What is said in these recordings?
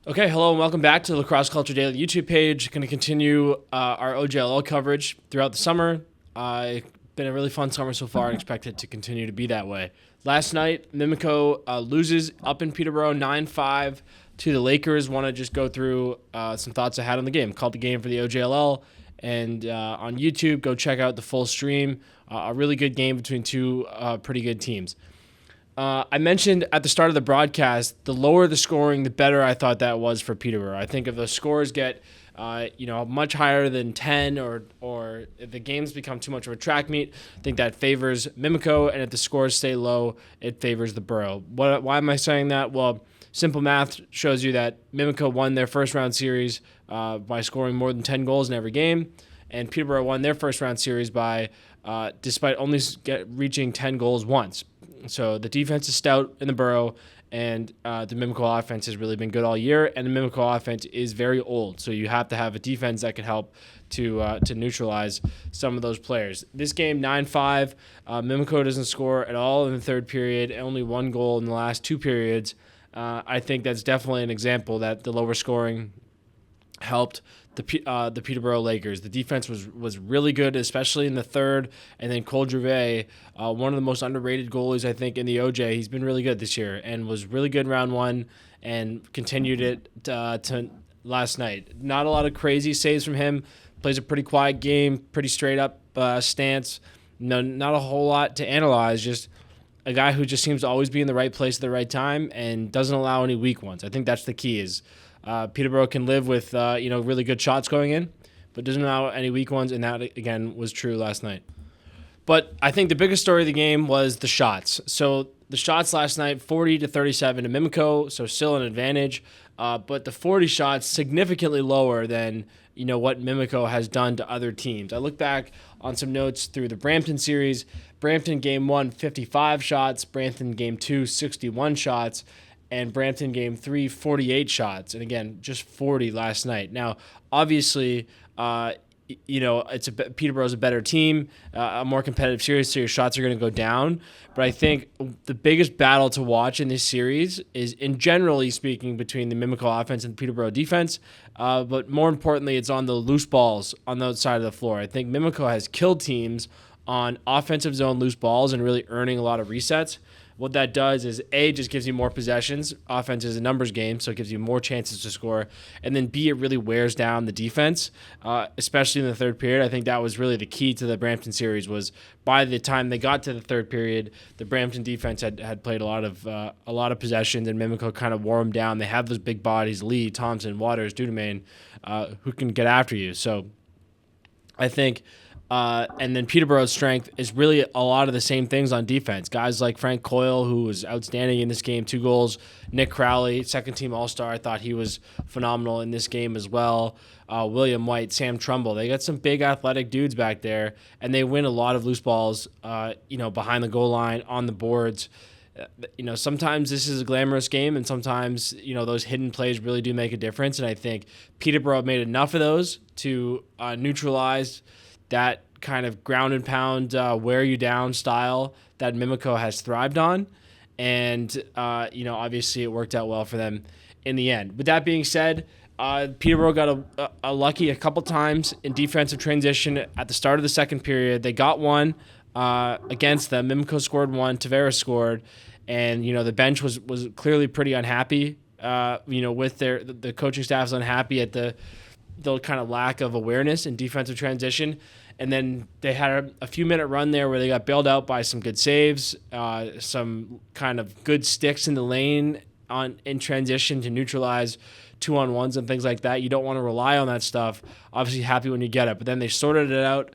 Okay, hello and welcome back to the Lacrosse Culture Daily YouTube page. Going to continue our OJLL coverage throughout the summer. It's been a really fun summer so far and expect it to continue to be that way. Last night, Mimico loses up in Peterborough 9-5 to the Lakers. Want to just go through some thoughts I had on the game. Called the game for the OJLL, and on YouTube, go check out the full stream. A really good game between two pretty good teams. I mentioned at the start of the broadcast, the lower the scoring, the better I thought that was for Peterborough. I think if the scores get, much higher than 10 or if the games become too much of a track meet, I think that favors Mimico, and if the scores stay low, it favors the Borough. Why am I saying that? Well, simple math shows you that Mimico won their first round series by scoring more than 10 goals in every game, and Peterborough won their first round series by despite only reaching 10 goals once. So the defense is stout in the Borough, and the Mimico offense has really been good all year, and the Mimico offense is very old, so you have to have a defense that can help to neutralize some of those players. This game, 9-5, Mimico doesn't score at all in the third period, only one goal in the last two periods. I think that's definitely an example that the lower scoring helped the Peterborough Lakers. The defense was really good, especially in the third. And then Colby Wood, one of the most underrated goalies, I think, in the OJ. He's been really good this year and was really good in round one and continued it to last night. Not a lot of crazy saves from him. Plays a pretty quiet game, pretty straight up stance. No, not a whole lot to analyze, just a guy who just seems to always be in the right place at the right time and doesn't allow any weak ones. I think that's the key is Peterborough can live with really good shots going in, but doesn't allow any weak ones, and that, again, was true last night. But I think the biggest story of the game was the shots. So the shots last night, 40-37 to Mimico, so still an advantage, but the 40 shots significantly lower than what Mimico has done to other teams. I look back on some notes through the Brampton series. Brampton game 1, 55 shots. Brampton game 2, 61 shots. And Brampton game 3, 48 shots. And again, just 40 last night. Now, obviously, Peterborough's a better team, a more competitive series, so your shots are going to go down. But I think the biggest battle to watch in this series is, in generally speaking, between the Mimico offense and the Peterborough defense. But more importantly, it's on the loose balls on the side of the floor. I think Mimico has killed teams on offensive zone loose balls and really earning a lot of resets. What that does is, A, just gives you more possessions. Offense is a numbers game, so it gives you more chances to score. And then, B, it really wears down the defense, especially in the third period. I think that was really the key to the Brampton series was by the time they got to the third period, the Brampton defense had played a lot of possessions, and Mimico kind of wore them down. They have those big bodies, Lee, Thompson, Waters, Dudemain, who can get after you. So I think... and then Peterborough's strength is really a lot of the same things on defense. Guys like Frank Coyle, who was outstanding in this game, 2 goals. Nick Crowley, second-team All-Star. I thought he was phenomenal in this game as well. William White, Sam Trumbull. They got some big athletic dudes back there, and they win a lot of loose balls, behind the goal line, on the boards. Sometimes this is a glamorous game, and sometimes, those hidden plays really do make a difference. And I think Peterborough made enough of those to neutralize that kind of ground and pound, wear you down style that Mimico has thrived on. And, obviously it worked out well for them in the end. With that being said, Peterborough got a lucky a couple times in defensive transition at the start of the second period. They got one against them. Mimico scored one. Tavares scored. And, the bench was clearly pretty unhappy, with the coaching staff's unhappy at the kind of lack of awareness in defensive transition. And then they had a few-minute run there where they got bailed out by some good saves, some kind of good sticks in the lane in transition to neutralize 2-on-1s and things like that. You don't want to rely on that stuff. Obviously happy when you get it. But then they sorted it out.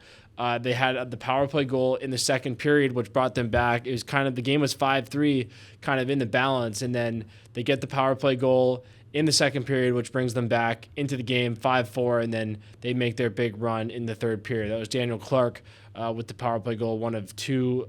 They had the power play goal in the second period, which brought them back. It was the game was 5-3, kind of in the balance. And then they get the power play goal in the second period, which brings them back into the game 5-4, and then they make their big run in the third period. That was Daniel Clark with the power play goal, one of 2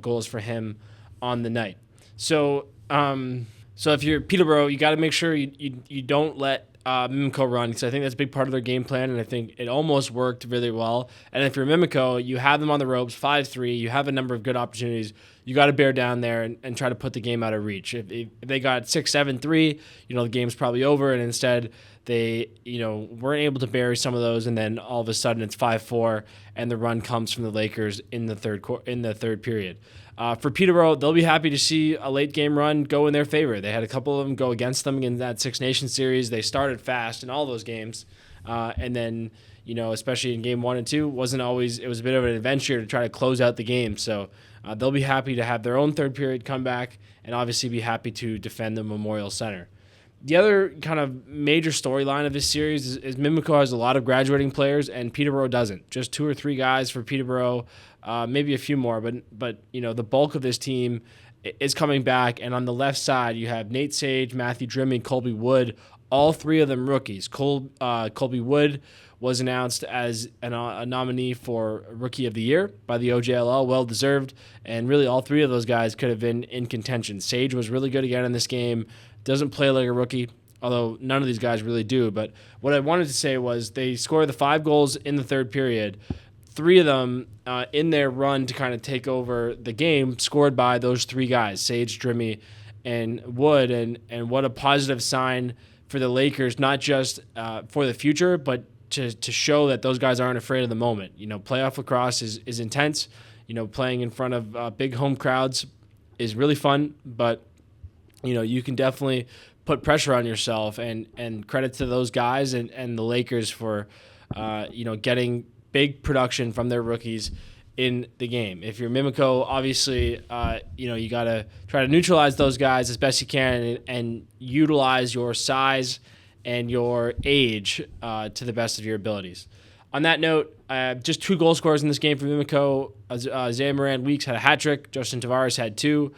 goals for him on the night. So if you're Peterborough, you got to make sure you don't let Mimico run, because I think that's a big part of their game plan, and I think it almost worked really well. And if you're Mimico, you have them on the ropes, 5-3, you have a number of good opportunities. You got to bear down there and try to put the game out of reach. If they got 6-7-3, the game's probably over, and instead they, weren't able to bury some of those, and then all of a sudden it's 5-4, and the run comes from the Lakers in the third period. For Peterborough, they'll be happy to see a late game run go in their favor. They had a couple of them go against them in that Six Nations series. They started fast in all those games, and then especially in game 1 and 2, it was a bit of an adventure to try to close out the game. So they'll be happy to have their own third period comeback, and obviously be happy to defend the Memorial Center. The other kind of major storyline of this series is Mimico has a lot of graduating players, and Peterborough doesn't. Just 2 or 3 guys for Peterborough, maybe a few more, but the bulk of this team is coming back. And on the left side, you have Nate Sage, Matthew Drimmie, Colby Wood, all 3 of them rookies. Colby Wood was announced as a nominee for Rookie of the Year by the OJLL, well-deserved, and really all 3 of those guys could have been in contention. Sage was really good again in this game. Doesn't play like a rookie, although none of these guys really do. But what I wanted to say was they scored the 5 goals in the third period. 3 of them in their run to kind of take over the game scored by those 3 guys, Sage, Drimmie, and Wood. And what a positive sign for the Lakers, not just for the future, but to show that those guys aren't afraid of the moment. Playoff lacrosse is intense. Playing in front of big home crowds is really fun, but you can definitely put pressure on yourself, and credit to those guys and the Lakers for, getting big production from their rookies in the game. If you're Mimico, obviously, you got to try to neutralize those guys as best you can and utilize your size and your age to the best of your abilities. On that note, just 2 goal scorers in this game for Mimico. Isaiah Moran-Weeks had a hat trick. Justin Tavares had 2.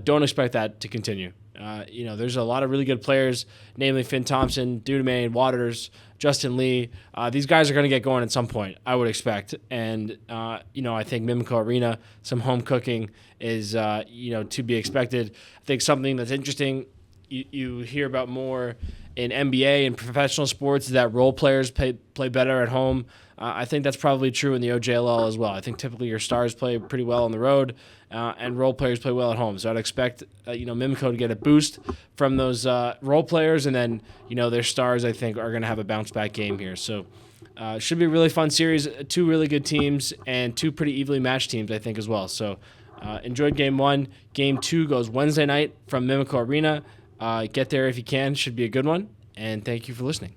Don't expect that to continue. There's a lot of really good players, namely Finn Thompson, Dudemain, Waters, Justin Lee. These guys are going to get going at some point, I would expect. And, I think Mimico Arena, some home cooking is, to be expected. I think something that's interesting you hear about more in NBA and professional sports is that role players play better at home. I think that's probably true in the OJLL as well. I think typically your stars play pretty well on the road, and role players play well at home. So I'd expect Mimico to get a boost from those role players, and then their stars I think are going to have a bounce back game here. So should be a really fun series. 2 really good teams and 2 pretty evenly matched teams I think as well. So enjoyed game 1. Game 2 goes Wednesday night from Mimico Arena. Get there if you can. Should be a good one. And thank you for listening.